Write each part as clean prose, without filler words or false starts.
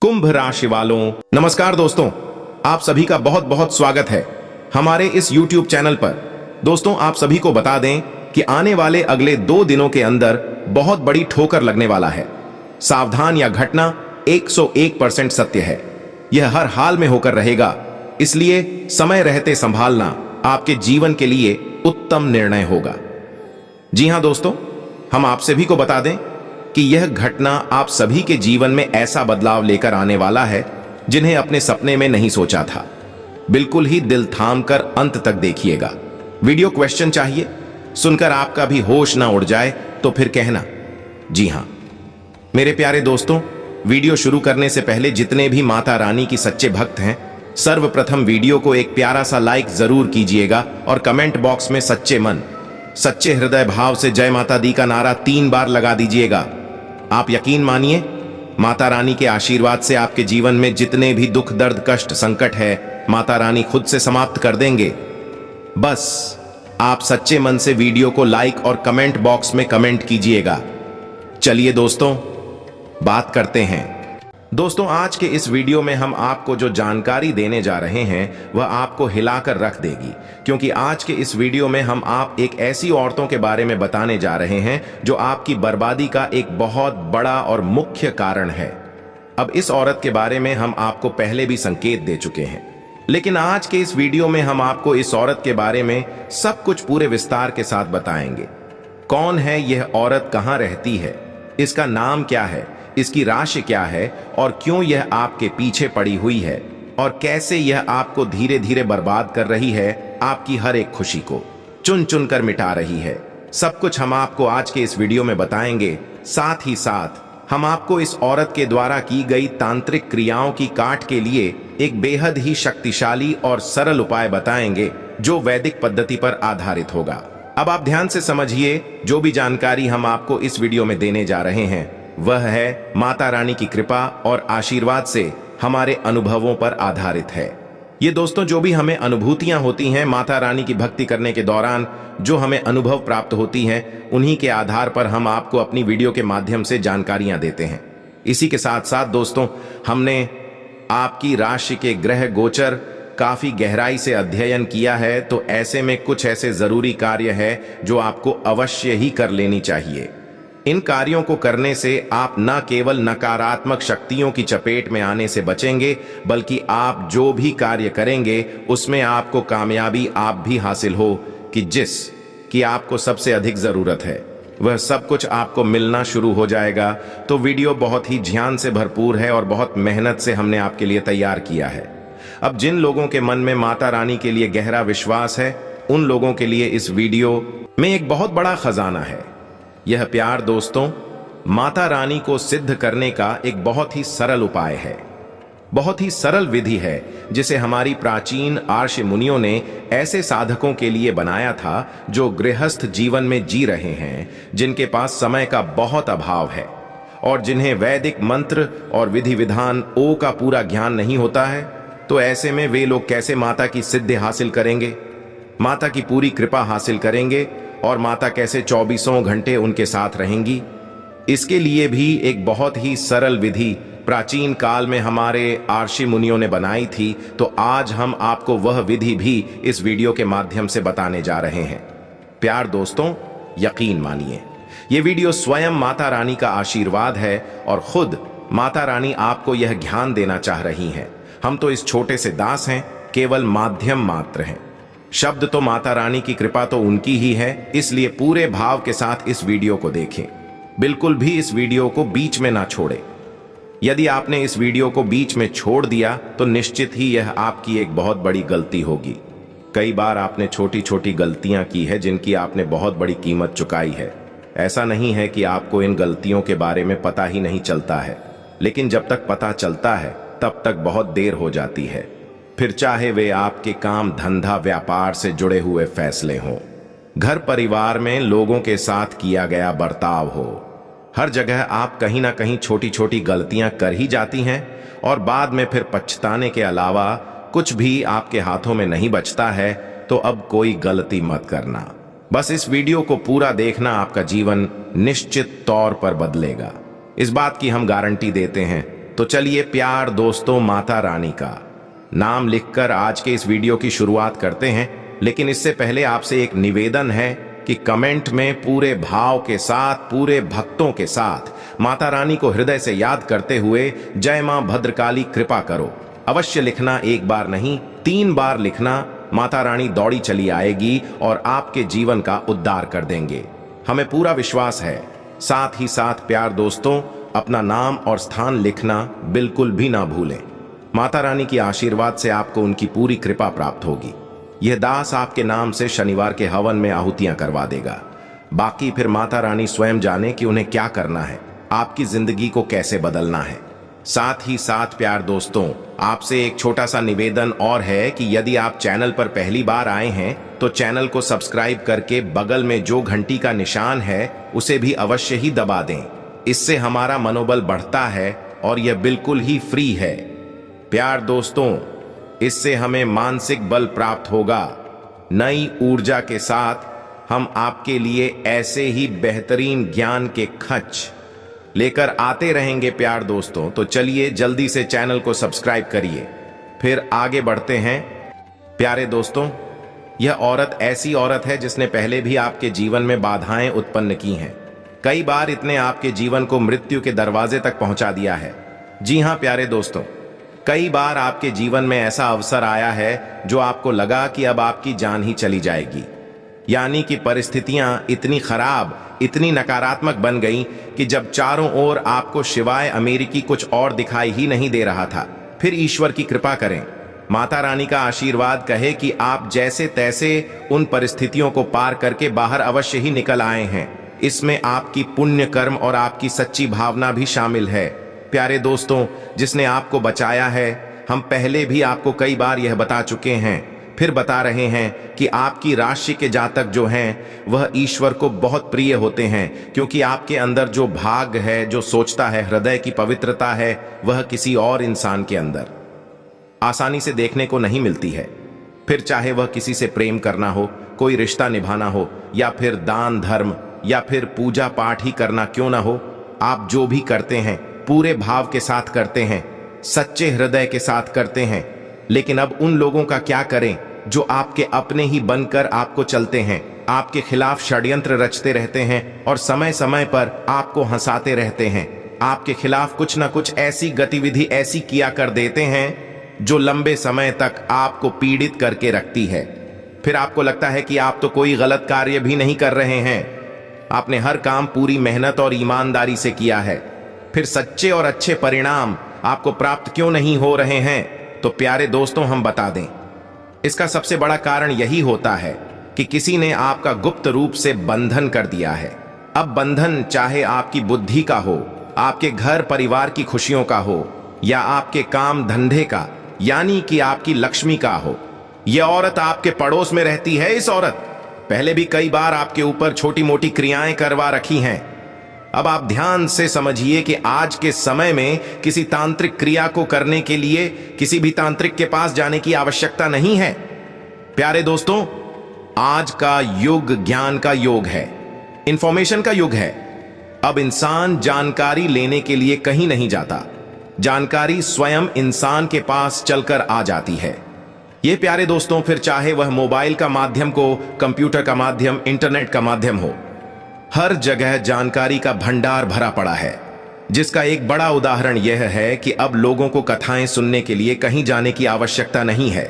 कुंभ राशि वालों, नमस्कार दोस्तों। आप सभी का बहुत बहुत स्वागत है हमारे इस YouTube चैनल पर। दोस्तों, आप सभी को बता दें कि आने वाले अगले 2 दिनों के अंदर बहुत बड़ी ठोकर लगने वाला है। सावधान, यह घटना 101% सत्य है। यह हर हाल में होकर रहेगा, इसलिए समय रहते संभालना आपके जीवन के लिए उत्तम निर्णय होगा। जी हां दोस्तों, हम आप सभी को बता दें कि यह घटना आप सभी के जीवन में ऐसा बदलाव लेकर आने वाला है जिन्हें अपने सपने में नहीं सोचा था। बिल्कुल ही दिल थाम कर अंत तक देखिएगा। वीडियो क्वेश्चन चाहिए? सुनकर आपका भी होश ना उड़ जाए तो फिर कहना। जी हां मेरे प्यारे दोस्तों, वीडियो शुरू करने से पहले जितने भी माता रानी की सच्चे भक्त हैं, सर्वप्रथम वीडियो को एक प्यारा सा लाइक जरूर कीजिएगा और कमेंट बॉक्स में सच्चे मन, सच्चे हृदय भाव से जय माता दी का नारा 3 बार लगा दीजिएगा। आप यकीन मानिए, माता रानी के आशीर्वाद से आपके जीवन में जितने भी दुख, दर्द, कष्ट, संकट है, माता रानी खुद से समाप्त कर देंगे। बस आप सच्चे मन से वीडियो को लाइक और कमेंट बॉक्स में कमेंट कीजिएगा। चलिए दोस्तों, बात करते हैं। दोस्तों, आज के इस वीडियो में हम आपको जो जानकारी देने जा रहे हैं वह आपको हिलाकर रख देगी, क्योंकि आज के इस वीडियो में हम आप एक ऐसी औरतों के बारे में बताने जा रहे हैं जो आपकी बर्बादी का एक बहुत बड़ा और मुख्य कारण है। अब इस औरत के बारे में हम आपको पहले भी संकेत दे चुके हैं, लेकिन आज के इस वीडियो में हम आपको इस औरत के बारे में सब कुछ पूरे विस्तार के साथ बताएंगे। कौन है यह औरत, कहां रहती है, इसका नाम क्या है, इसकी राशि क्या है और क्यों यह आपके पीछे पड़ी हुई है, और कैसे यह आपको धीरे धीरे बर्बाद कर रही है, आपकी हर एक खुशी को चुन चुन कर मिटा रही है। सब कुछ हम आपको आज के इस वीडियो में बताएंगे। साथ ही साथ हम आपको इस औरत के द्वारा की गई तांत्रिक क्रियाओं की काट के लिए एक बेहद ही शक्तिशाली और सरल उपाय बताएंगे जो वैदिक पद्धति पर आधारित होगा। अब आप ध्यान से समझिए, जो भी जानकारी हम आपको इस वीडियो में देने जा रहे हैं वह है माता रानी की कृपा और आशीर्वाद से हमारे अनुभवों पर आधारित है। ये दोस्तों, जो भी हमें अनुभूतियां होती हैं माता रानी की भक्ति करने के दौरान, जो हमें अनुभव प्राप्त होती हैं, उन्हीं के आधार पर हम आपको अपनी वीडियो के माध्यम से जानकारियां देते हैं। इसी के साथ साथ दोस्तों, हमने आपकी राशि के ग्रह गोचर काफी गहराई से अध्ययन किया है, तो ऐसे में कुछ ऐसे जरूरी कार्य है जो आपको अवश्य ही कर लेनी चाहिए। इन कार्यों को करने से आप न केवल नकारात्मक शक्तियों की चपेट में आने से बचेंगे, बल्कि आप जो भी कार्य करेंगे उसमें आपको कामयाबी आप भी हासिल हो कि जिस की आपको सबसे अधिक जरूरत है, वह सब कुछ आपको मिलना शुरू हो जाएगा। तो वीडियो बहुत ही ध्यान से भरपूर है और बहुत मेहनत से हमने आपके लिए तैयार किया है। अब जिन लोगों के मन में माता रानी के लिए गहरा विश्वास है, उन लोगों के लिए इस वीडियो में एक बहुत बड़ा खजाना है। यह प्यार दोस्तों, माता रानी को सिद्ध करने का एक बहुत ही सरल उपाय है, बहुत ही सरल विधि है, जिसे हमारी प्राचीन आर्ष मुनियों ने ऐसे साधकों के लिए बनाया था जो गृहस्थ जीवन में जी रहे हैं, जिनके पास समय का बहुत अभाव है और जिन्हें वैदिक मंत्र और विधि विधान ओ का पूरा ज्ञान नहीं होता है। तो ऐसे में वे लोग कैसे माता की सिद्धि हासिल करेंगे, माता की पूरी कृपा हासिल करेंगे, और माता कैसे 24 घंटे उनके साथ रहेंगी? इसके लिए भी एक बहुत ही सरल विधि प्राचीन काल में हमारे आर्षि मुनियों ने बनाई थी। तो आज हम आपको वह विधि भी इस वीडियो के माध्यम से बताने जा रहे हैं। प्यार दोस्तों, यकीन मानिए, ये वीडियो स्वयं माता रानी का आशीर्वाद है और खुद माता रानी आपको यह ज्ञान देना चाह रही हैं। हम तो इस छोटे से दास हैं, केवल माध्यम मात्र हैं। शब्द तो माता रानी की कृपा तो उनकी ही है, इसलिए पूरे भाव के साथ इस वीडियो को देखें। बिल्कुल भी इस वीडियो को बीच में ना छोड़ें। यदि आपने इस वीडियो को बीच में छोड़ दिया तो निश्चित ही यह आपकी एक बहुत बड़ी गलती होगी। कई बार आपने छोटी छोटी गलतियां की है जिनकी आपने बहुत बड़ी कीमत चुकाई है। ऐसा नहीं है कि आपको इन गलतियों के बारे में पता ही नहीं चलता है, लेकिन जब तक पता चलता है तब तक बहुत देर हो जाती है। फिर चाहे वे आपके काम, धंधा, व्यापार से जुड़े हुए फैसले हों, घर परिवार में लोगों के साथ किया गया बर्ताव हो, हर जगह आप कहीं ना कहीं छोटी छोटी गलतियां कर ही जाती हैं और बाद में फिर पछताने के अलावा कुछ भी आपके हाथों में नहीं बचता है। तो अब कोई गलती मत करना, बस इस वीडियो को पूरा देखना, आपका जीवन निश्चित तौर पर बदलेगा। इस बात की हम गारंटी देते हैं। तो चलिए प्यार दोस्तों, माता रानी का नाम लिखकर आज के इस वीडियो की शुरुआत करते हैं। लेकिन इससे पहले आपसे एक निवेदन है कि कमेंट में पूरे भाव के साथ, पूरे भक्तों के साथ माता रानी को हृदय से याद करते हुए जय मां भद्रकाली कृपा करो अवश्य लिखना। एक बार नहीं, 3 बार लिखना। माता रानी दौड़ी चली आएगी और आपके जीवन का उद्धार कर देंगे, हमें पूरा विश्वास है। साथ ही साथ प्यार दोस्तों, अपना नाम और स्थान लिखना बिल्कुल भी ना भूलें। माता रानी की आशीर्वाद से आपको उनकी पूरी कृपा प्राप्त होगी। यह दास आपके नाम से शनिवार के हवन में आहुतियां करवा देगा। बाकी फिर माता रानी स्वयं जाने कि उन्हें क्या करना है, आपकी जिंदगी को कैसे बदलना है। साथ ही साथ प्यार दोस्तों, आपसे एक छोटा सा निवेदन और है कि यदि आप चैनल पर पहली बार आए हैं तो चैनल को सब्सक्राइब करके बगल में जो घंटी का निशान है उसे भी अवश्य ही दबा दें। इससे हमारा मनोबल बढ़ता है और यह बिल्कुल ही फ्री है। प्यार दोस्तों, इससे हमें मानसिक बल प्राप्त होगा। नई ऊर्जा के साथ हम आपके लिए ऐसे ही बेहतरीन ज्ञान के खच लेकर आते रहेंगे प्यार दोस्तों। तो चलिए जल्दी से चैनल को सब्सक्राइब करिए, फिर आगे बढ़ते हैं। प्यारे दोस्तों, यह औरत ऐसी औरत है जिसने पहले भी आपके जीवन में बाधाएं उत्पन्न की हैं। कई बार इतने आपके जीवन को मृत्यु के दरवाजे तक पहुंचा दिया है। जी हां प्यारे दोस्तों, कई बार आपके जीवन में ऐसा अवसर आया है जो आपको लगा कि अब आपकी जान ही चली जाएगी। यानी कि परिस्थितियां इतनी खराब, इतनी नकारात्मक बन गई कि जब चारों ओर आपको सिवाय अमेरिकी कुछ और दिखाई ही नहीं दे रहा था। फिर ईश्वर की कृपा करें, माता रानी का आशीर्वाद कहे कि आप जैसे तैसे उन परिस्थितियों को पार करके बाहर अवश्य ही निकल आए हैं। इसमें आपकी पुण्य कर्म और आपकी सच्ची भावना भी शामिल है। प्यारे दोस्तों, जिसने आपको बचाया है, हम पहले भी आपको कई बार यह बता चुके हैं, फिर बता रहे हैं कि आपकी राशि के जातक जो हैं वह ईश्वर को बहुत प्रिय होते हैं, क्योंकि आपके अंदर जो भाग है, जो सोचता है, हृदय की पवित्रता है, वह किसी और इंसान के अंदर आसानी से देखने को नहीं मिलती है। फिर चाहे वह किसी से प्रेम करना हो, कोई रिश्ता निभाना हो, या फिर दान धर्म, या फिर पूजा पाठ ही करना क्यों ना हो, आप जो भी करते हैं पूरे भाव के साथ करते हैं, सच्चे हृदय के साथ करते हैं। लेकिन अब उन लोगों का क्या करें जो आपके अपने ही बनकर आपको चलते हैं, आपके खिलाफ षड्यंत्र रचते रहते हैं और समय समय पर आपको हंसाते रहते हैं। आपके खिलाफ कुछ ना कुछ ऐसी गतिविधि ऐसी किया कर देते हैं जो लंबे समय तक आपको पीड़ित करके रखती है। फिर आपको लगता है कि आप तो कोई गलत कार्य भी नहीं कर रहे हैं, आपने हर काम पूरी मेहनत और ईमानदारी से किया है। फिर सच्चे और अच्छे परिणाम आपको प्राप्त क्यों नहीं हो रहे हैं? तो प्यारे दोस्तों, हम बता दें, इसका सबसे बड़ा कारण यही होता है कि किसी ने आपका गुप्त रूप से बंधन कर दिया है। अब बंधन चाहे आपकी बुद्धि का हो, आपके घर परिवार की खुशियों का हो, या आपके काम धंधे का, यानी कि आपकी लक्ष्मी का हो। यह औरत आपके पड़ोस में रहती है। इस औरत पहले भी कई बार आपके ऊपर छोटी मोटी क्रियाएं करवा रखी हैं। अब आप ध्यान से समझिए कि आज के समय में किसी तांत्रिक क्रिया को करने के लिए किसी भी तांत्रिक के पास जाने की आवश्यकता नहीं है। प्यारे दोस्तों, आज का युग ज्ञान का युग है, इंफॉर्मेशन का युग है। अब इंसान जानकारी लेने के लिए कहीं नहीं जाता, जानकारी स्वयं इंसान के पास चलकर आ जाती है। ये प्यारे दोस्तों, फिर चाहे वह मोबाइल का माध्यम को, कंप्यूटर का माध्यम, इंटरनेट का माध्यम हो, हर जगह जानकारी का भंडार भरा पड़ा है। जिसका एक बड़ा उदाहरण यह है कि अब लोगों को कथाएं सुनने के लिए कहीं जाने की आवश्यकता नहीं है।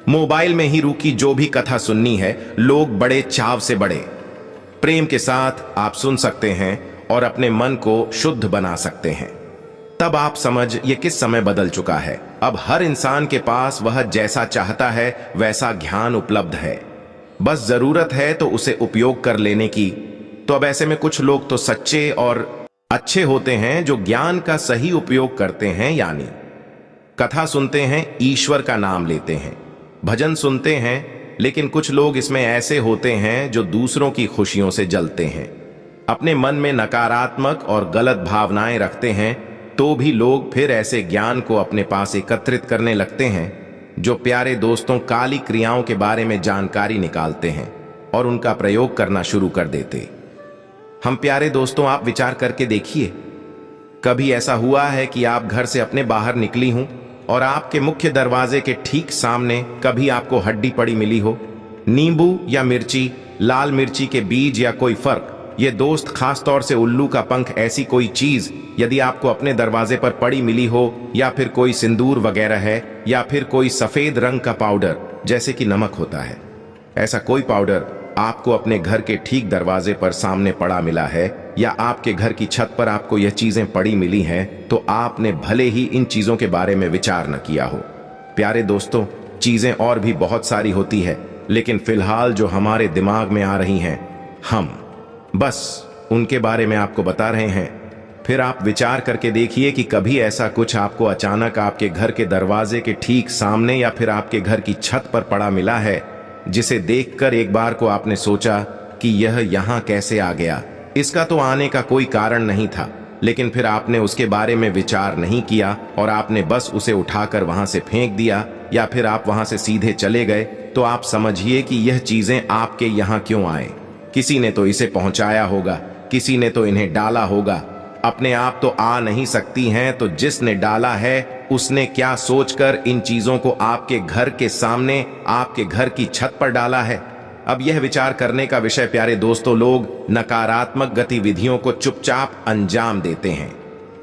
मोबाइल में ही रुकी जो भी कथा सुननी है, लोग बड़े चाव से, बड़े प्रेम के साथ आप सुन सकते हैं और अपने मन को शुद्ध बना सकते हैं। तब आप समझ ये किस समय बदल चुका है। अब हर इंसान के पास वह जैसा चाहता है वैसा ज्ञान उपलब्ध है, बस जरूरत है तो उसे उपयोग कर लेने की। तो अब ऐसे में कुछ लोग तो सच्चे और अच्छे होते हैं जो ज्ञान का सही उपयोग करते हैं, यानी कथा सुनते हैं, ईश्वर का नाम लेते हैं, भजन सुनते हैं। लेकिन कुछ लोग इसमें ऐसे होते हैं जो दूसरों की खुशियों से जलते हैं, अपने मन में नकारात्मक और गलत भावनाएं रखते हैं। तो भी लोग फिर ऐसे ज्ञान को अपने पास एकत्रित करने लगते हैं जो प्यारे दोस्तों काली क्रियाओं के बारे में जानकारी निकालते हैं और उनका प्रयोग करना शुरू कर देते। हम प्यारे दोस्तों, आप विचार करके देखिए, कभी ऐसा हुआ है कि आप घर से अपने बाहर निकली हूं और आपके मुख्य दरवाजे के ठीक सामने कभी आपको हड्डी पड़ी मिली हो? नींबू या मिर्ची, लाल मिर्ची के बीज या कोई फर्क? ये दोस्त, खास तौर से उल्लू का पंख, ऐसी कोई चीज यदि आपको अपने दरवाजे पर पड़ी मिली हो, या फिर कोई सिंदूर वगैरह है, या फिर कोई सफेद रंग का पाउडर जैसे कि नमक होता है, ऐसा कोई पाउडर आपको अपने घर के ठीक दरवाजे पर सामने पड़ा मिला है, या आपके घर की छत पर आपको यह चीजें पड़ी मिली हैं, तो आपने भले ही इन चीजों के बारे में विचार न किया हो। प्यारे दोस्तों, चीजें और भी बहुत सारी होती है, लेकिन फिलहाल जो हमारे दिमाग में आ रही हैं, हम बस उनके बारे में आपको बता रहे हैं। फिर आप विचार करके देखिए कि कभी ऐसा कुछ आपको अचानक आपके घर के दरवाजे के ठीक सामने या फिर आपके घर की छत पर पड़ा मिला है, जिसे देखकर एक बार को आपने सोचा कि यह यहां कैसे आ गया? इसका तो आने का कोई कारण नहीं था, लेकिन फिर आपने उसके बारे में विचार नहीं किया और आपने बस उसे उठाकर वहां से फेंक दिया, या फिर आप वहां से सीधे चले गए। तो आप समझिए कि यह चीजें आपके यहां क्यों आए? किसी ने तो इसे पहुंचाया होगा, किसी ने तो इन्हें डाला होगा। अपने आप तो आ नहीं सकती हैं, तो जिसने डाला है उसने क्या सोचकर इन चीजों को आपके घर के सामने, आपके घर की छत पर डाला है? अब यह विचार करने का विषय प्यारे दोस्तों, लोग नकारात्मक गतिविधियों को चुपचाप अंजाम देते हैं।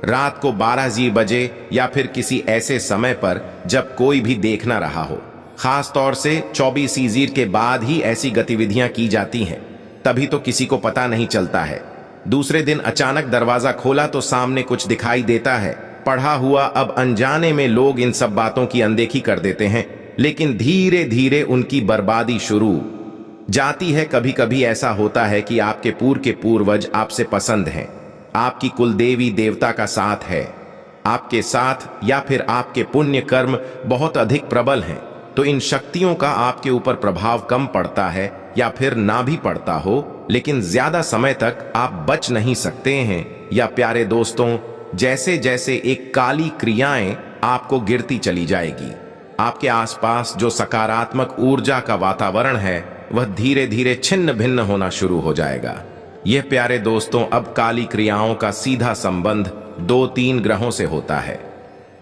रात को 12 बजे या फिर किसी ऐसे समय पर जब कोई भी देख ना रहा हो, खास तौर से 24 के बाद ही ऐसी गतिविधियां की जाती हैं, तभी तो किसी को पता नहीं चलता है। दूसरे दिन अचानक दरवाजा खोला तो सामने कुछ दिखाई देता है, पढ़ा हुआ। अब अनजाने में लोग इन सब बातों की अनदेखी कर देते हैं, लेकिन धीरे धीरे उनकी बर्बादी शुरू जाती है। कभी कभी ऐसा होता है कि आपके पूर्व के पूर्वज आपसे पसंद हैं, आपकी कुल देवी देवता का साथ है आपके साथ, या फिर आपके पुण्य कर्म बहुत अधिक प्रबल हैं, तो इन शक्तियों का आपके ऊपर प्रभाव कम पड़ता है, या फिर ना भी पड़ता हो, लेकिन ज्यादा समय तक आप बच नहीं सकते हैं। या प्यारे दोस्तों, जैसे जैसे एक काली क्रियाएं आपको गिरती चली जाएगी, आपके आसपास जो सकारात्मक ऊर्जा का वातावरण है वह धीरे धीरे छिन्न भिन्न होना शुरू हो जाएगा। यह प्यारे दोस्तों, अब काली क्रियाओं का सीधा संबंध 2-3 ग्रहों से होता है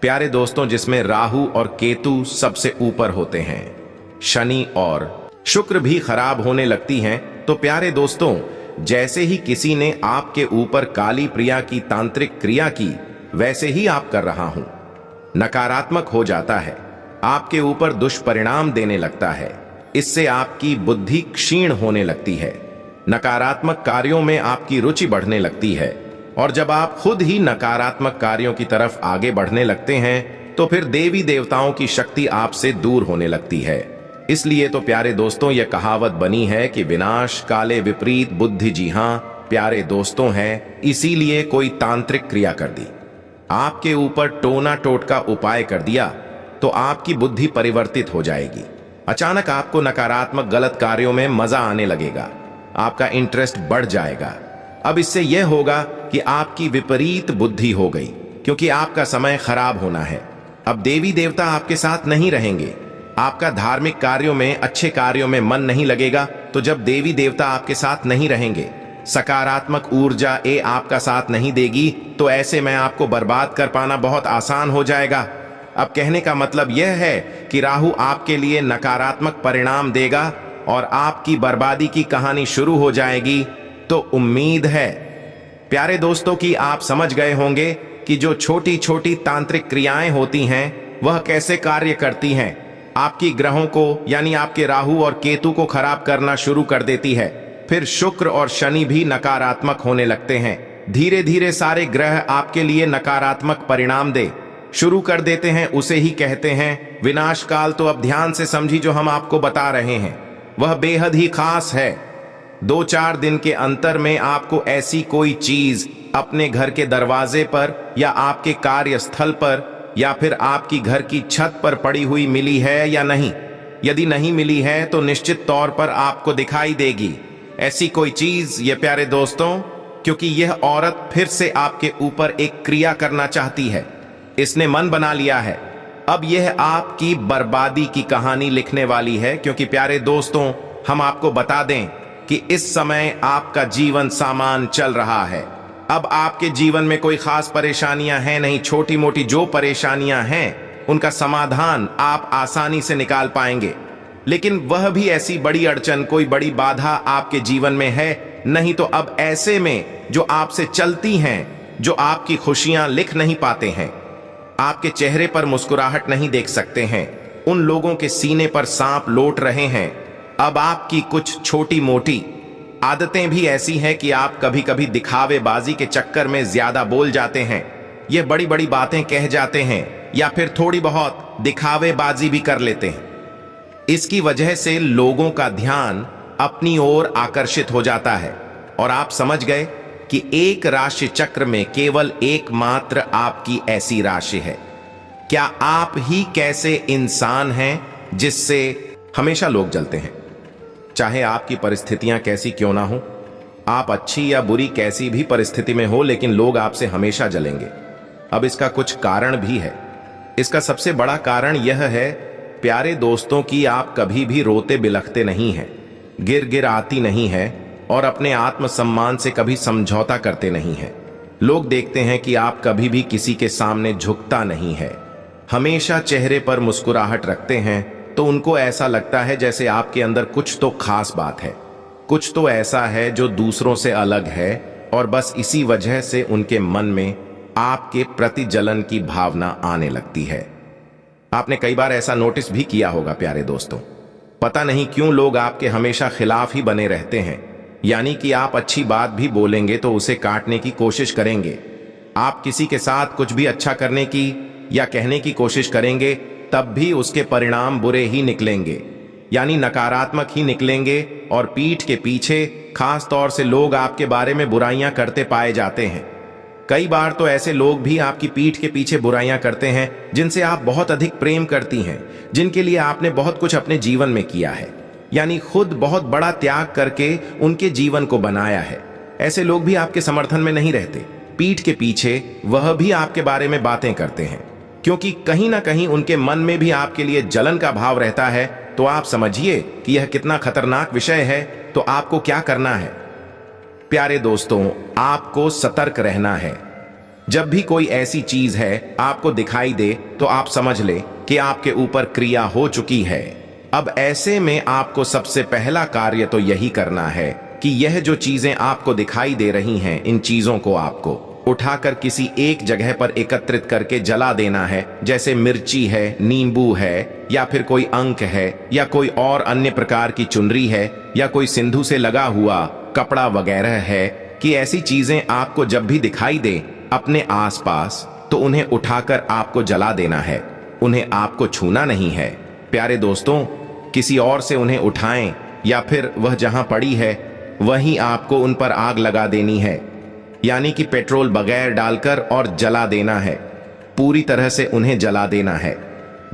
प्यारे दोस्तों, जिसमें राहु और केतु सबसे ऊपर होते हैं। शनि और शुक्र भी खराब होने लगती हैं। तो प्यारे दोस्तों, जैसे ही किसी ने आपके ऊपर काली प्रिया की तांत्रिक क्रिया की, वैसे ही आप कर रहा हूं, नकारात्मक हो जाता है, आपके ऊपर दुष्परिणाम देने लगता है। इससे आपकी बुद्धि क्षीण होने लगती है, नकारात्मक कार्यों में आपकी रुचि बढ़ने लगती है, और जब आप खुद ही नकारात्मक कार्यों की तरफ आगे बढ़ने लगते हैं, तो फिर देवी देवताओं की शक्ति आपसे दूर होने लगती है। इसलिए तो प्यारे दोस्तों, यह कहावत बनी है कि विनाश काले विपरीत बुद्धि। जी हां प्यारे दोस्तों, है इसीलिए कोई तांत्रिक क्रिया कर दी, आपके ऊपर टोना टोटका उपाय कर दिया, तो आपकी बुद्धि परिवर्तित हो जाएगी। अचानक आपको नकारात्मक गलत कार्यों में मजा आने लगेगा, आपका इंटरेस्ट बढ़ जाएगा। अब इससे यह होगा कि आपकी विपरीत बुद्धि हो गई, क्योंकि आपका समय खराब होना है। अब देवी देवता आपके साथ नहीं रहेंगे, आपका धार्मिक कार्यों में, अच्छे कार्यों में मन नहीं लगेगा। तो जब देवी देवता आपके साथ नहीं रहेंगे, सकारात्मक ऊर्जा आपका साथ नहीं देगी, तो ऐसे में आपको बर्बाद कर पाना बहुत आसान हो जाएगा। अब कहने का मतलब यह है कि राहु आपके लिए नकारात्मक परिणाम देगा और आपकी बर्बादी की कहानी शुरू हो जाएगी। तो उम्मीद है प्यारे दोस्तों कि आप समझ गए होंगे कि जो छोटी छोटी तांत्रिक क्रियाएं होती हैं वह कैसे कार्य करती हैं। आपकी ग्रहों को, यानी आपके राहु और केतु को खराब करना शुरू कर देती है। फिर शुक्र और शनि भी नकारात्मक होने लगते हैं। धीरे धीरे सारे ग्रह आपके लिए नकारात्मक परिणाम दे शुरू कर देते हैं। उसे ही कहते हैं विनाश काल। तो अब ध्यान से समझी, जो हम आपको बता रहे हैं वह बेहद ही खास है। 2-4 दिन के अंतर में आपको ऐसी कोई चीज अपने घर के दरवाजे पर या आपके कार्यस्थल पर या फिर आपकी घर की छत पर पड़ी हुई मिली है या नहीं? यदि नहीं मिली है तो निश्चित तौर पर आपको दिखाई देगी ऐसी कोई चीज, ये प्यारे दोस्तों, क्योंकि यह औरत फिर से आपके ऊपर एक क्रिया करना चाहती है। इसने मन बना लिया है। अब यह आपकी बर्बादी की कहानी लिखने वाली है, क्योंकि प्यारे दोस्तों, हम आपको बता दें कि इस समय आपका जीवन सामान चल रहा है। अब आपके जीवन में कोई खास परेशानियां हैं नहीं, छोटी मोटी जो परेशानियां हैं उनका समाधान आप आसानी से निकाल पाएंगे। लेकिन वह भी ऐसी बड़ी अड़चन, कोई बड़ी बाधा आपके जीवन में है नहीं, तो अब ऐसे में जो आपसे चलती हैं, जो आपकी खुशियां लिख नहीं पाते हैं, आपके चेहरे पर मुस्कुराहट नहीं देख सकते हैं, उन लोगों के सीने पर सांप लौट रहे हैं। अब आपकी कुछ छोटी मोटी आदतें भी ऐसी हैं कि आप कभी कभी दिखावेबाजी के चक्कर में ज्यादा बोल जाते हैं, ये बड़ी बड़ी बातें कह जाते हैं या फिर थोड़ी बहुत दिखावेबाजी भी कर लेते हैं। इसकी वजह से लोगों का ध्यान अपनी ओर आकर्षित हो जाता है और आप समझ गए कि एक राशि चक्र में केवल एकमात्र आपकी ऐसी राशि है। क्या आप ही कैसे इंसान हैं जिससे हमेशा लोग जलते हैं? चाहे आपकी परिस्थितियां कैसी क्यों ना हो, आप अच्छी या बुरी कैसी भी परिस्थिति में हो, लेकिन लोग आपसे हमेशा जलेंगे। अब इसका कुछ कारण भी है। इसका सबसे बड़ा कारण यह है प्यारे दोस्तों कि आप कभी भी रोते बिलखते नहीं हैं, गिर गिर आती नहीं है और अपने आत्मसम्मान से कभी समझौता करते नहीं हैं। लोग देखते हैं कि आप कभी भी किसी के सामने झुकता नहीं है, हमेशा चेहरे पर मुस्कुराहट रखते हैं, तो उनको ऐसा लगता है जैसे आपके अंदर कुछ तो खास बात है, कुछ तो ऐसा है जो दूसरों से अलग है, और बस इसी वजह से उनके मन में आपके प्रति जलन की भावना आने लगती है। आपने कई बार ऐसा नोटिस भी किया होगा प्यारे दोस्तों, पता नहीं क्यों लोग आपके हमेशा खिलाफ ही बने रहते हैं, यानी कि आप अच्छी बात भी बोलेंगे तो उसे काटने की कोशिश करेंगे। आप किसी के साथ कुछ भी अच्छा करने की या कहने की कोशिश करेंगे तब भी उसके परिणाम बुरे ही निकलेंगे, यानी नकारात्मक ही निकलेंगे, और पीठ के पीछे खास तौर से लोग आपके बारे में बुराइयां करते पाए जाते हैं। कई बार तो ऐसे लोग भी आपकी पीठ के पीछे बुराइयां करते हैं जिनसे आप बहुत अधिक प्रेम करती हैं, जिनके लिए आपने बहुत कुछ अपने जीवन में किया है, यानी खुद बहुत बड़ा त्याग करके उनके जीवन को बनाया है। ऐसे लोग भी आपके समर्थन में नहीं रहते, पीठ के पीछे वह भी आपके बारे में बातें करते हैं, क्योंकि कहीं ना कहीं उनके मन में भी आपके लिए जलन का भाव रहता है। तो आप समझिए कि यह कितना खतरनाक विषय है। तो आपको क्या करना है प्यारे दोस्तों, आपको सतर्क रहना है। जब भी कोई ऐसी चीज है आपको दिखाई दे तो आप समझ ले कि आपके ऊपर क्रिया हो चुकी है। अब ऐसे में आपको सबसे पहला कार्य तो यही करना है कि यह जो चीजें आपको दिखाई दे रही हैं, इन चीजों को आपको उठाकर किसी एक जगह पर एकत्रित करके जला देना है। जैसे मिर्ची है, नींबू है, या फिर कोई अंक है, या कोई और अन्य प्रकार की चुनरी है, या कोई सिंधु से लगा हुआ कपड़ा वगैरह है, कि ऐसी चीजें आपको जब भी दिखाई दे अपने आसपास तो उन्हें उठाकर आपको जला देना है। उन्हें आपको छूना नहीं है प्यारे दोस्तों, किसी और से उन्हें उठाएं या फिर वह जहां पड़ी है वहीं आपको उन पर आग लगा देनी है, यानी कि पेट्रोल बगैर डालकर और जला देना है, पूरी तरह से उन्हें जला देना है।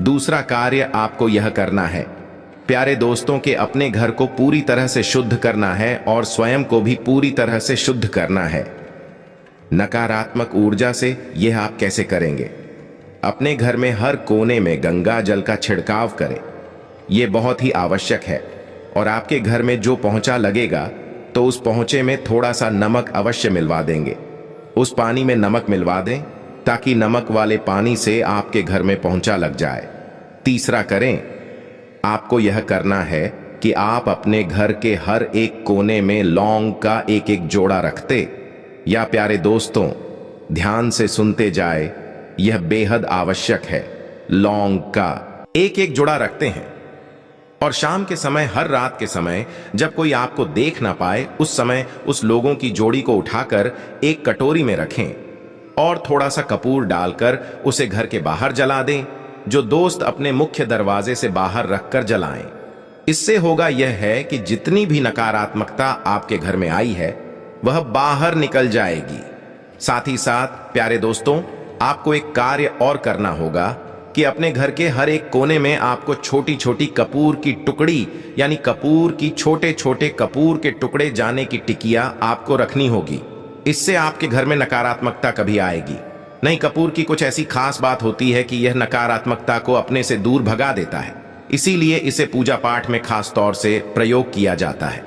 दूसरा कार्य आपको यह करना है प्यारे दोस्तों के अपने घर को पूरी तरह से शुद्ध करना है और स्वयं को भी पूरी तरह से शुद्ध करना है नकारात्मक ऊर्जा से। यह आप कैसे करेंगे? अपने घर में हर कोने में गंगा जल का छिड़काव करें, यह बहुत ही आवश्यक है। और आपके घर में जो पोंछा लगेगा तो उस पोंछे में थोड़ा सा नमक अवश्य मिलवा देंगे। उस पानी में नमक मिलवा दें ताकि नमक वाले पानी से आपके घर में पोंछा लग जाए। तीसरा करें, आपको यह करना है कि आप अपने घर के हर एक कोने में लौंग का एक एक जोड़ा रखते, या प्यारे दोस्तों ध्यान से सुनते जाए, यह बेहद आवश्यक है। लौंग का एक एक जोड़ा रखते हैं और शाम के समय, हर रात के समय जब कोई आपको देख ना पाए, उस समय उस लोगों की जोड़ी को उठाकर एक कटोरी में रखें और थोड़ा सा कपूर डालकर उसे घर के बाहर जला दें। जो दोस्त अपने मुख्य दरवाजे से बाहर रखकर जलाएं। इससे होगा यह है कि जितनी भी नकारात्मकता आपके घर में आई है वह बाहर निकल जाएगी। साथ ही साथ प्यारे दोस्तों, आपको एक कार्य और करना होगा कि अपने घर के हर एक कोने में आपको छोटी छोटी कपूर की टुकड़ी, यानी कपूर की छोटे छोटे कपूर के टुकड़े जाने की टिकिया आपको रखनी होगी। इससे आपके घर में नकारात्मकता कभी आएगी नहीं। कपूर की कुछ ऐसी खास बात होती है कि यह नकारात्मकता को अपने से दूर भगा देता है, इसीलिए इसे पूजा पाठ में खास तौर से प्रयोग किया जाता है।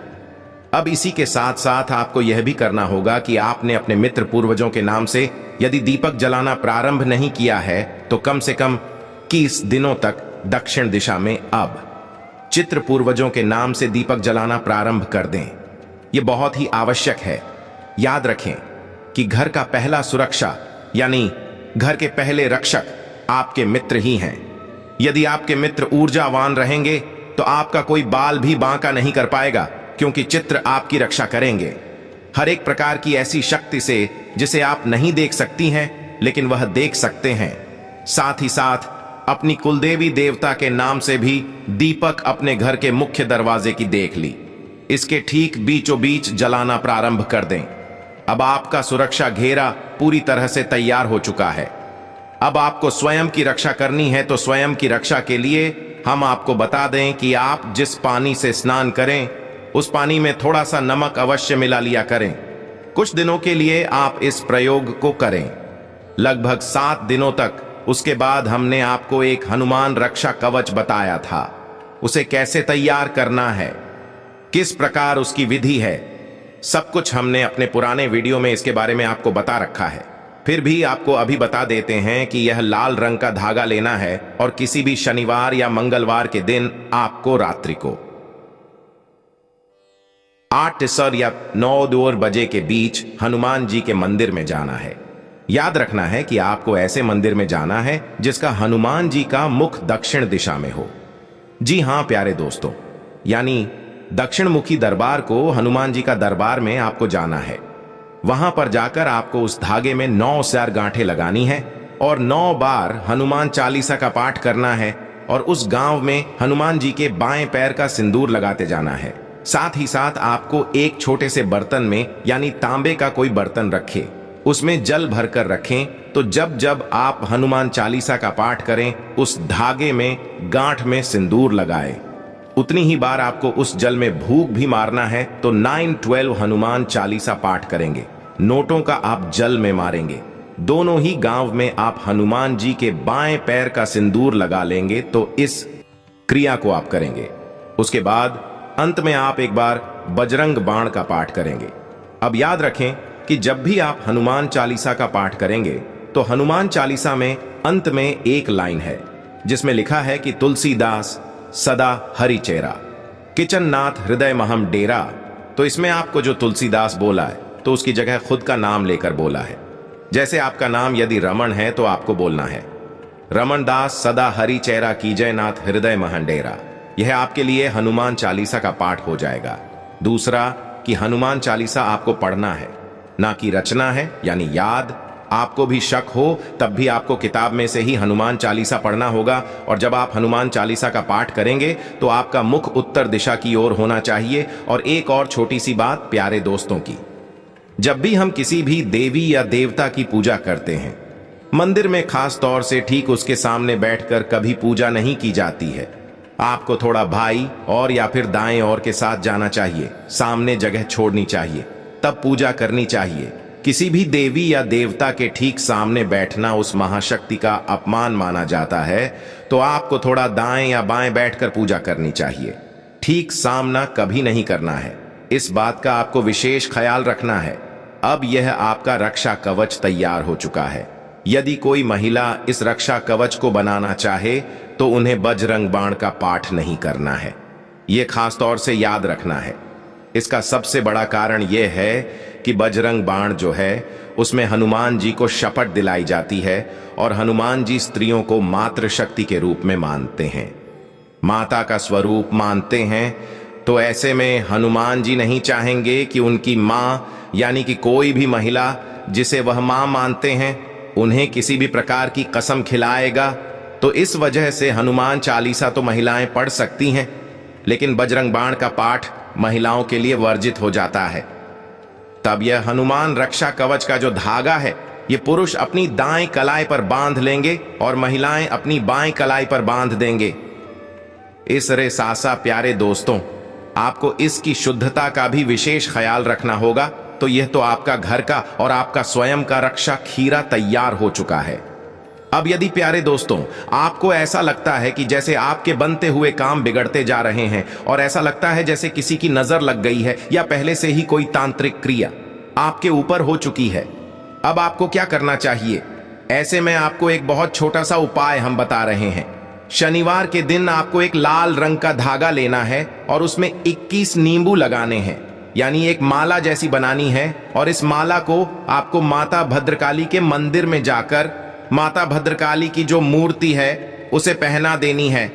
अब इसी के साथ साथ आपको यह भी करना होगा कि आपने अपने मित्र पूर्वजों के नाम से यदि दीपक जलाना प्रारंभ नहीं किया है तो कम से कम 21 दिनों तक दक्षिण दिशा में अब चित्र पूर्वजों के नाम से दीपक जलाना प्रारंभ कर दें। यह बहुत ही आवश्यक है। याद रखें कि घर का पहला सुरक्षा यानी घर के पहले रक्षक आपके मित्र ही हैं। यदि आपके मित्र ऊर्जावान रहेंगे तो आपका कोई बाल भी बांका नहीं कर पाएगा, क्योंकि चित्र आपकी रक्षा करेंगे हर एक प्रकार की ऐसी शक्ति से जिसे आप नहीं देख सकती हैं, लेकिन वह देख सकते हैं। साथ ही साथ अपनी कुलदेवी देवता के नाम से भी दीपक अपने घर के मुख्य दरवाजे की देख ली, इसके ठीक बीचों बीच जलाना प्रारंभ कर दें। अब आपका सुरक्षा घेरा पूरी तरह से तैयार हो चुका है। अब आपको स्वयं की रक्षा करनी है, तो स्वयं की रक्षा के लिए हम आपको बता दें कि आप जिस पानी से स्नान करें उस पानी में थोड़ा सा नमक अवश्य मिला लिया करें। कुछ दिनों के लिए आप इस प्रयोग को करें, लगभग 7 दिनों तक। उसके बाद हमने आपको एक हनुमान रक्षा कवच बताया था, उसे कैसे तैयार करना है, किस प्रकार उसकी विधि है, सब कुछ हमने अपने पुराने वीडियो में इसके बारे में आपको बता रखा है। फिर भी आपको अभी बता देते हैं कि यह लाल रंग का धागा लेना है और किसी भी शनिवार या मंगलवार के दिन आपको रात्रि को 8 या 9 बजे के बीच हनुमान जी के मंदिर में जाना है। याद रखना है कि आपको ऐसे मंदिर में जाना है जिसका हनुमान जी का मुख दक्षिण दिशा में हो। जी हां प्यारे दोस्तों, यानी दक्षिण मुखी दरबार को हनुमान जी का दरबार में आपको जाना है। वहां पर जाकर आपको उस धागे में 9 सियार गांठें लगानी है और 9 बार हनुमान चालीसा का पाठ करना है और उस गांव में हनुमान जी के बाएं पैर का सिंदूर लगाते जाना है। साथ ही साथ आपको एक छोटे से बर्तन में यानी तांबे का कोई बर्तन रखें, उसमें जल भरकर रखें। तो जब जब आप हनुमान चालीसा का पाठ करें उस धागे में गांठ में सिंदूर लगाएं। उतनी ही बार आपको उस जल में भूख भी मारना है। तो 9-12 हनुमान चालीसा पाठ करेंगे। नोटों का आप जल में मारेंगे। दोनों ही गांव में आप हनुमान जी के बाएं पैर का सिंदूर लगा लेंगे। तो इस क्रिया को आप करेंगे। उसके बाद अंत में आप एक बार बजरंग बाण का पाठ करेंगे। अब याद रखें कि जब भी आप हनुमान चालीसा का पाठ करेंगे तो हनुमान चालीसा में अंत में एक लाइन है जिसमें लिखा है कि तुलसीदास सदा हरि चेरा, किचन नाथ हृदय महम डेरा। तो इसमें आपको जो तुलसीदास बोला है तो उसकी जगह खुद का नाम लेकर बोला है। जैसे आपका नाम यदि रमन है तो आपको बोलना है रमन दास सदा हरि चेरा कीजय नाथ हृदय महम डेरा। यह आपके लिए हनुमान चालीसा का पाठ हो जाएगा। दूसरा कि हनुमान चालीसा आपको पढ़ना है, ना कि रचना है यानी याद। आपको भी शक हो तब भी आपको किताब में से ही हनुमान चालीसा पढ़ना होगा। और जब आप हनुमान चालीसा का पाठ करेंगे तो आपका मुख उत्तर दिशा की ओर होना चाहिए। और एक और छोटी सी बात प्यारे दोस्तों की, जब भी हम किसी भी देवी या देवता की पूजा करते हैं मंदिर में खास तौर से ठीक उसके सामने बैठकर कभी पूजा नहीं की जाती है। आपको थोड़ा भाई और या फिर दाएं ओर के साथ जाना चाहिए, सामने जगह छोड़नी चाहिए, तब पूजा करनी चाहिए। किसी भी देवी या देवता के ठीक सामने बैठना उस महाशक्ति का अपमान माना जाता है। तो आपको थोड़ा दाएं या बाएं बैठकर पूजा करनी चाहिए, ठीक सामना कभी नहीं करना है। इस बात का आपको विशेष ख्याल रखना है। अब यह आपका रक्षा कवच तैयार हो चुका है। यदि कोई महिला इस रक्षा कवच को बनाना चाहे तो उन्हें बजरंग बाण का पाठ नहीं करना है। यह खास तौर से याद रखना है। इसका सबसे बड़ा कारण यह है कि बजरंग बाण जो है उसमें हनुमान जी को शपथ दिलाई जाती है और हनुमान जी स्त्रियों को मातृशक्ति के रूप में मानते हैं, माता का स्वरूप मानते हैं। तो ऐसे में हनुमान जी नहीं चाहेंगे कि उनकी माँ यानी कि कोई भी महिला जिसे वह माँ मानते हैं उन्हें किसी भी प्रकार की कसम खिलाएगा। तो इस वजह से हनुमान चालीसा तो महिलाएं पढ़ सकती हैं, लेकिन बजरंग बाण का पाठ महिलाओं के लिए वर्जित हो जाता है। तब यह हनुमान रक्षा कवच का जो धागा है ये पुरुष अपनी दाएं कलाई पर बांध लेंगे और महिलाएं अपनी बाएं कलाई पर बांध देंगे। इस रे सासा प्यारे दोस्तों, आपको इसकी शुद्धता का भी विशेष ख्याल रखना होगा। तो यह तो आपका घर का और आपका स्वयं का रक्षा खीरा तैयार हो चुका है। अब यदि प्यारे दोस्तों आपको ऐसा लगता है कि जैसे आपके बनते हुए काम बिगड़ते जा रहे हैं और ऐसा लगता है जैसे किसी की नजर लग गई है या पहले से ही कोई तांत्रिक क्रिया आपके ऊपर हो चुकी है, अब आपको क्या करना चाहिए? ऐसे में आपको एक बहुत छोटा सा उपाय हम बता रहे हैं। शनिवार के दिन आपको एक लाल रंग का धागा लेना है और उसमें 21 नींबू लगाने हैं, यानी एक माला जैसी बनानी है। और इस माला को आपको माता भद्रकाली के मंदिर में जाकर माता भद्रकाली की जो मूर्ति है उसे पहना देनी है।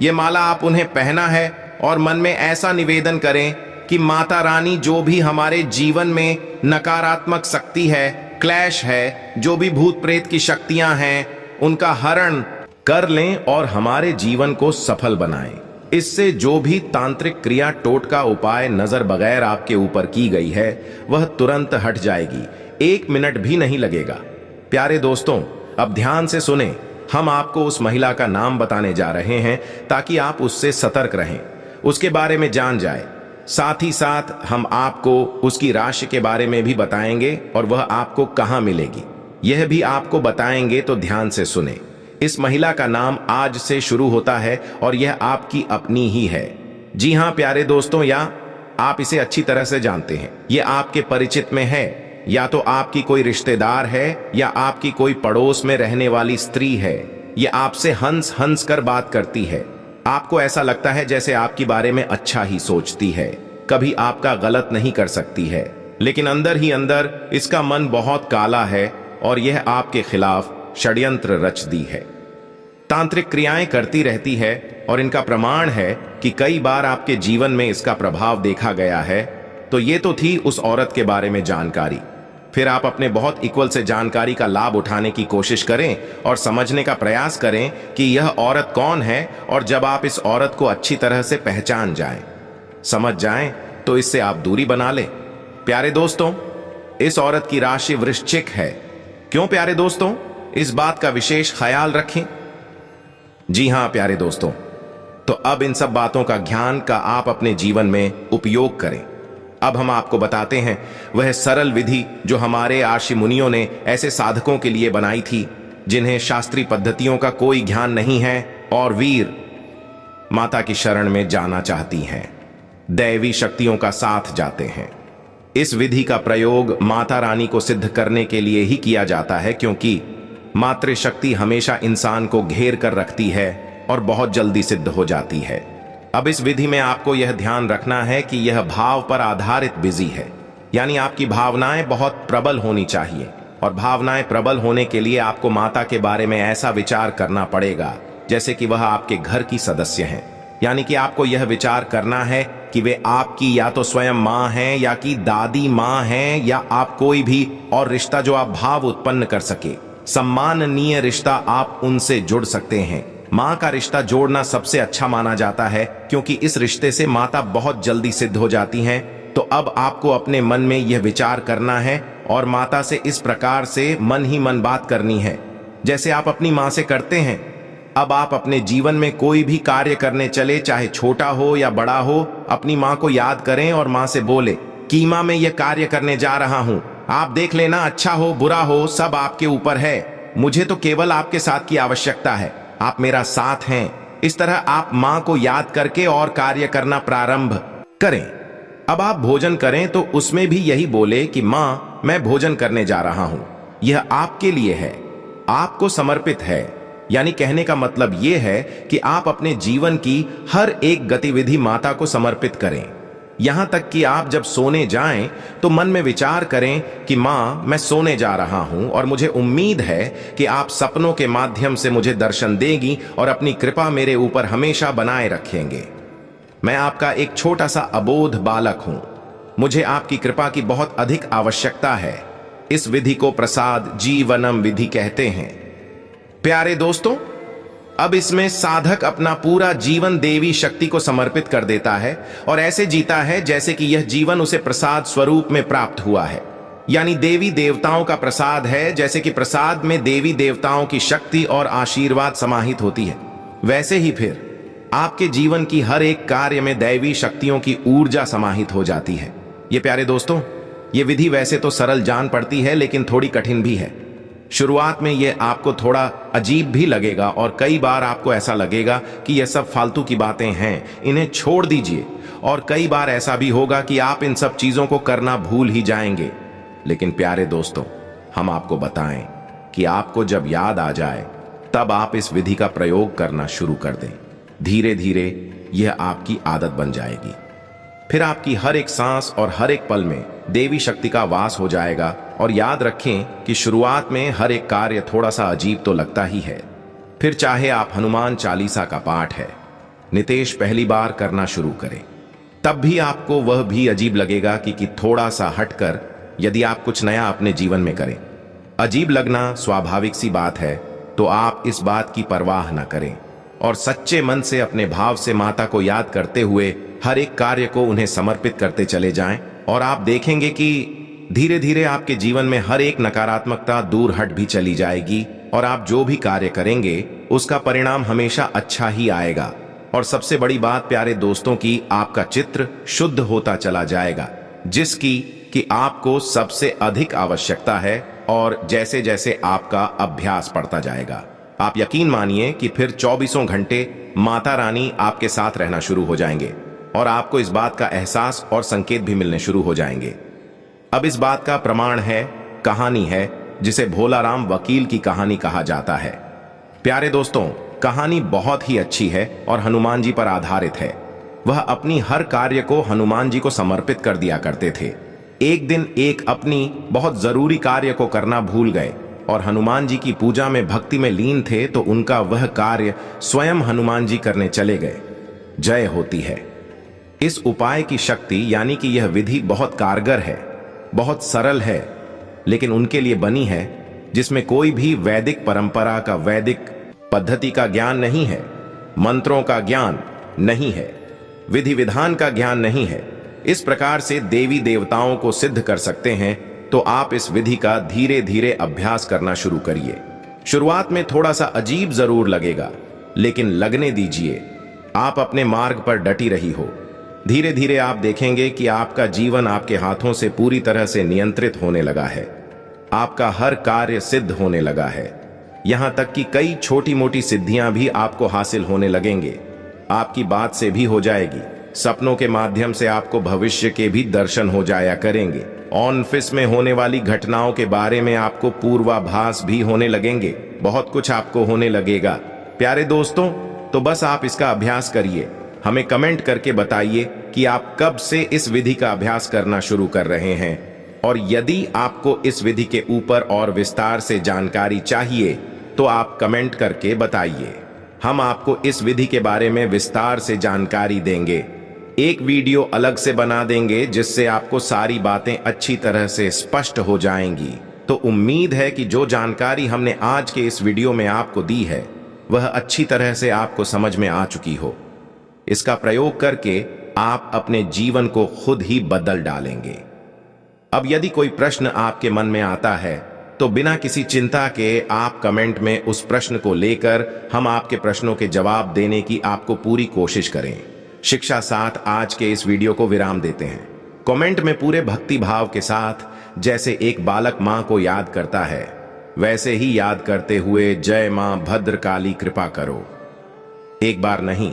ये माला आप उन्हें पहना है और मन में ऐसा निवेदन करें कि माता रानी जो भी हमारे जीवन में नकारात्मक शक्ति है, क्लेश है, जो भी भूत प्रेत की शक्तियां हैं, उनका हरण कर लें और हमारे जीवन को सफल बनाएं। इससे जो भी तांत्रिक क्रिया टोटका उपाय नजर बगैर आपके ऊपर की गई है वह तुरंत हट जाएगी, 1 मिनट भी नहीं लगेगा। प्यारे दोस्तों अब ध्यान से सुने, हम आपको उस महिला का नाम बताने जा रहे हैं ताकि आप उससे सतर्क रहें, उसके बारे में जान जाए। साथ ही साथ हम आपको उसकी राशि के बारे में भी बताएंगे और वह आपको कहां मिलेगी यह भी आपको बताएंगे, तो ध्यान से सुने। इस महिला का नाम आज से शुरू होता है और यह आपकी अपनी ही है। जी हां प्यारे दोस्तों, या आप इसे अच्छी तरह से जानते हैं, यह आपके परिचित में है, या तो आपकी कोई रिश्तेदार है या आपकी कोई पड़ोस में रहने वाली स्त्री है। यह आपसे हंस हंस कर बात करती है, आपको ऐसा लगता है जैसे आपके बारे में अच्छा ही सोचती है, कभी आपका गलत नहीं कर सकती है, लेकिन अंदर ही अंदर इसका मन बहुत काला है और यह आपके खिलाफ षड्यंत्र रच दी है। तांत्रिक क्रियाएं करती रहती है और इनका प्रमाण है कि कई बार आपके जीवन में इसका प्रभाव देखा गया है। तो ये तो थी उस औरत के बारे में जानकारी। फिर आप अपने बहुत इक्वल से जानकारी का लाभ उठाने की कोशिश करें और समझने का प्रयास करें कि यह औरत कौन है। और जब आप इस औरत को अच्छी तरह से पहचान जाएं, समझ जाएं, तो इससे आप दूरी बना लें। प्यारे दोस्तों इस औरत की राशि वृश्चिक है। क्यों प्यारे दोस्तों, इस बात का विशेष ख्याल रखें। जी हां प्यारे दोस्तों, तो अब इन सब बातों का ज्ञान का आप अपने जीवन में उपयोग करें। अब हम आपको बताते हैं वह सरल विधि जो हमारे आर्षि मुनियों ने ऐसे साधकों के लिए बनाई थी जिन्हें शास्त्रीय पद्धतियों का कोई ज्ञान नहीं है और वीर माता की शरण में जाना चाहती हैं, दैवी शक्तियों का साथ जाते हैं। इस विधि का प्रयोग माता रानी को सिद्ध करने के लिए ही किया जाता है, क्योंकि मातृशक्ति हमेशा इंसान को घेर कर रखती है और बहुत जल्दी सिद्ध हो जाती है। अब इस विधि में आपको यह ध्यान रखना है कि यह भाव पर आधारित विधि है, यानी आपकी भावनाएं बहुत प्रबल होनी चाहिए। और भावनाएं प्रबल होने के लिए आपको माता के बारे में ऐसा विचार करना पड़ेगा जैसे कि वह आपके घर की सदस्य हैं। यानी कि आपको यह विचार करना है कि वे आपकी या तो स्वयं माँ हैं या कि दादी माँ हैं, या आप कोई भी और रिश्ता जो आप भाव उत्पन्न कर सके, सम्माननीय रिश्ता आप उनसे जुड़ सकते हैं। माँ का रिश्ता जोड़ना सबसे अच्छा माना जाता है, क्योंकि इस रिश्ते से माता बहुत जल्दी सिद्ध हो जाती हैं। तो अब आपको अपने मन में यह विचार करना है और माता से इस प्रकार से मन ही मन बात करनी है जैसे आप अपनी माँ से करते हैं। अब आप अपने जीवन में कोई भी कार्य करने चले, चाहे छोटा हो या बड़ा हो, अपनी माँ को याद करें और माँ से बोले कि माँ मैं यह कार्य करने जा रहा हूँ, आप देख लेना, अच्छा हो बुरा हो सब आपके ऊपर है, मुझे तो केवल आपके साथ की आवश्यकता है, आप मेरा साथ हैं। इस तरह आप माँ को याद करके और कार्य करना प्रारंभ करें। अब आप भोजन करें तो उसमें भी यही बोले कि माँ मैं भोजन करने जा रहा हूं, यह आपके लिए है, आपको समर्पित है। यानी कहने का मतलब यह है कि आप अपने जीवन की हर एक गतिविधि माता को समर्पित करें। यहां तक कि आप जब सोने जाएं तो मन में विचार करें कि माँ मैं सोने जा रहा हूं और मुझे उम्मीद है कि आप सपनों के माध्यम से मुझे दर्शन देगी और अपनी कृपा मेरे ऊपर हमेशा बनाए रखेंगे। मैं आपका एक छोटा सा अबोध बालक हूं, मुझे आपकी कृपा की बहुत अधिक आवश्यकता है। इस विधि को प्रसाद जीवनम विधि कहते हैं। प्यारे दोस्तों, अब इसमें साधक अपना पूरा जीवन देवी शक्ति को समर्पित कर देता है और ऐसे जीता है जैसे कि यह जीवन उसे प्रसाद स्वरूप में प्राप्त हुआ है। यानी देवी देवताओं का प्रसाद है, जैसे कि प्रसाद में देवी देवताओं की शक्ति और आशीर्वाद समाहित होती है, वैसे ही फिर आपके जीवन की हर एक कार्य में दैवी शक्तियों की ऊर्जा समाहित हो जाती है। ये प्यारे दोस्तों, ये विधि वैसे तो सरल जान पड़ती है लेकिन थोड़ी कठिन भी है। शुरुआत में यह आपको थोड़ा अजीब भी लगेगा और कई बार आपको ऐसा लगेगा कि यह सब फालतू की बातें हैं, इन्हें छोड़ दीजिए। और कई बार ऐसा भी होगा कि आप इन सब चीजों को करना भूल ही जाएंगे। लेकिन प्यारे दोस्तों, हम आपको बताएं कि आपको जब याद आ जाए तब आप इस विधि का प्रयोग करना शुरू कर दें। धीरे धीरे यह आपकी आदत बन जाएगी। फिर आपकी हर एक सांस और हर एक पल में देवी शक्ति का वास हो जाएगा। और याद रखें कि शुरुआत में हर एक कार्य थोड़ा सा अजीब तो लगता ही है। फिर चाहे आप हनुमान चालीसा का पाठ है नितेश पहली बार करना शुरू करें, तब भी आपको वह भी अजीब लगेगा कि थोड़ा सा हटकर यदि आप कुछ नया अपने जीवन में करें। अजीब लगना स्वाभाविक सी बात है, तो आप इस बात की परवाह न करें और सच्चे मन से अपने भाव से माता को याद करते हुए हर एक कार्य को उन्हें समर्पित करते चले जाएं। और आप देखेंगे कि धीरे धीरे आपके जीवन में हर एक नकारात्मकता दूर हट भी चली जाएगी और आप जो भी कार्य करेंगे उसका परिणाम हमेशा अच्छा ही आएगा। और सबसे बड़ी बात प्यारे दोस्तों की, आपका चित्र शुद्ध होता चला जाएगा, जिसकी कि आपको सबसे अधिक आवश्यकता है। और जैसे जैसे आपका अभ्यास बढ़ता जाएगा, आप यकीन मानिए कि फिर 24 घंटे माता रानी आपके साथ रहना शुरू हो जाएंगे और आपको इस बात का एहसास और संकेत भी मिलने शुरू हो जाएंगे। अब इस बात का प्रमाण है, कहानी है जिसे भोलाराम वकील की कहानी कहा जाता है। प्यारे दोस्तों, कहानी बहुत ही अच्छी है और हनुमान जी पर आधारित है। वह अपनी हर कार्य को हनुमान जी को समर्पित कर दिया करते थे। एक दिन एक अपनी बहुत जरूरी कार्य को करना भूल गए और हनुमान जी की पूजा में भक्ति में लीन थे, तो उनका वह कार्य स्वयं हनुमान जी करने चले गए। जय होती है। इस उपाय की शक्ति यानी कि यह विधि बहुत कारगर है, बहुत सरल है, लेकिन उनके लिए बनी है जिसमें कोई भी वैदिक परंपरा का, वैदिक पद्धति का ज्ञान नहीं है, मंत्रों का ज्ञान नहीं है, विधि विधान का ज्ञान नहीं है। इस प्रकार से देवी देवताओं को सिद्ध कर सकते हैं, तो आप इस विधि का धीरे धीरे अभ्यास करना शुरू करिए। शुरुआत में थोड़ा सा अजीब जरूर लगेगा, लेकिन लगने दीजिए। आप अपने मार्ग पर डटी रही हो। धीरे धीरे आप देखेंगे कि आपका जीवन आपके हाथों से पूरी तरह से नियंत्रित होने लगा है। आपका हर कार्य सिद्ध होने लगा है। यहां तक कि कई छोटी मोटी सिद्धियां भी आपको हासिल होने लगेंगे। आपकी बात से भी हो जाएगी। सपनों के माध्यम से आपको भविष्य के भी दर्शन हो जाया करेंगे। ऑफिस में होने वाली घटनाओं के बारे में आपको पूर्वाभास भी होने लगेंगे। बहुत कुछ आपको होने लगेगा। प्यारे दोस्तों, तो बस आप इसका अभ्यास करिए। हमें कमेंट करके बताइए कि आप कब से इस विधि का अभ्यास करना शुरू कर रहे हैं, और यदि आपको इस विधि के ऊपर और विस्तार से जानकारी चाहिए तो आप कमेंट करके बताइए। हम आपको इस विधि के बारे में विस्तार से जानकारी देंगे। एक वीडियो अलग से बना देंगे जिससे आपको सारी बातें अच्छी तरह से स्पष्ट हो जाएंगी। तो उम्मीद है कि जो जानकारी हमने आज के इस वीडियो में आपको दी है वह अच्छी तरह से आपको समझ में आ चुकी हो। इसका प्रयोग करके आप अपने जीवन को खुद ही बदल डालेंगे। अब यदि कोई प्रश्न आपके मन में आता है तो बिना किसी चिंता के आप कमेंट में उस प्रश्न को लेकर हम आपके प्रश्नों के जवाब देने की आपको पूरी कोशिश करें। शिक्षा साथ आज के इस वीडियो को विराम देते हैं। कमेंट में पूरे भक्ति भाव के साथ, जैसे एक बालक मां को याद करता है, वैसे ही याद करते हुए जय मां भद्रकाली कृपा करो। एक बार नहीं,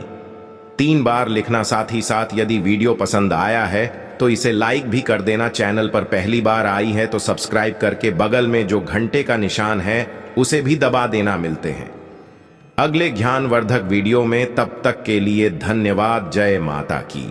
3 बार लिखना। साथ ही साथ यदि वीडियो पसंद आया है तो इसे लाइक भी कर देना। चैनल पर पहली बार आई है तो सब्सक्राइब करके बगल में जो घंटे का निशान है उसे भी दबा देना। मिलते हैं अगले ज्ञानवर्धक वीडियो में, तब तक के लिए धन्यवाद। जय माता की।